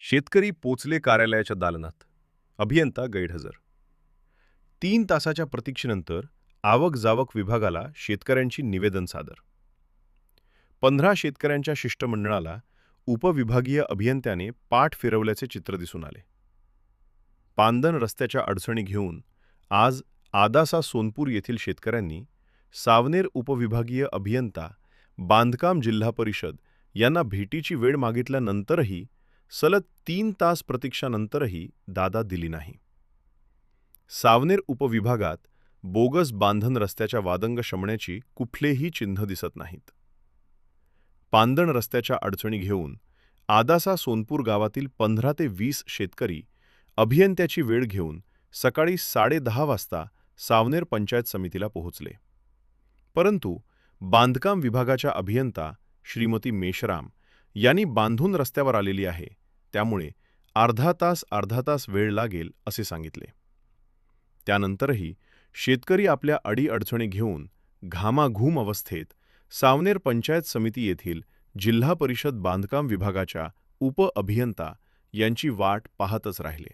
शेतकरी पोचले कार्यालयाच्या दालनात. अभियंता गैरहजर. 3 तासाच्या प्रतीक्षेनंतर आवक जावक विभागाला शेतकऱ्यांची निवेदन सादर. 15 शेतकऱ्यांच्या शिष्टमंडळाला उपविभागीय अभियंत्याने पाठ फिरवल्याचे चित्र दिसून आले. पांदन रस्त्याच्या अडचणी घेऊन आज आदासा सोनपूर येथील शेतकऱ्यांनी सावनेर उपविभागीय अभियंता बांधकाम जिल्हा परिषद यांना भेटीची वेळ मागितल्यानंतरही सलग 3 तास प्रतीक्षानंतरही दादा दिली नाही. सावनेर उपविभागात बोगस बांधन रस्त्याच्या वादंग शमण्याची कुठलेही चिन्ह दिसत नाहीत. पांदण रस्त्याच्या अडचणी घेऊन आदासा सोनपूर गावातील 15 ते 20 शेतकरी अभियंत्याची वेळ घेऊन सकाळी 10:30 वाजता सावनेर पंचायत समितीला पोहोचले. परंतु बांधकाम विभागाच्या अभियंता श्रीमती मेश्राम यांनी बांधून रस्त्यावर आलेली आहे, त्यामुळे अर्धा तास वेळ लागेल असे सांगितले. त्यानंतरही शेतकरी आपल्या अडीअडचणी घेऊन घामाघूम अवस्थेत सावनेर पंचायत समिती येथील जिल्हा परिषद बांधकाम विभागाच्या उपअभियंता यांची वाट पाहतच राहिले.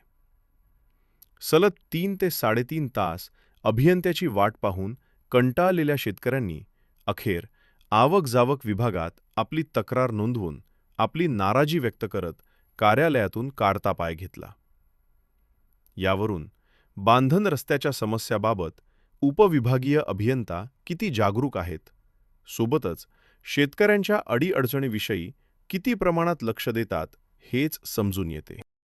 सलग 3 ते 3.5 तास अभियंत्याची वाट पाहून कंटाळलेल्या शेतकऱ्यांनी अखेर आवक जावक विभागात आपली तक्रार नोंदवून आपली नाराजी व्यक्त करत कार्यालयातून काढता पाय घेतला. यावरून बांधन रस्त्याच्या समस्याबाबत उपविभागीय अभियंता किती जागरूक आहेत, सोबतच शेतकऱ्यांच्या अडीअडचणीविषयी किती प्रमाणात लक्ष देतात हेच समजून येते.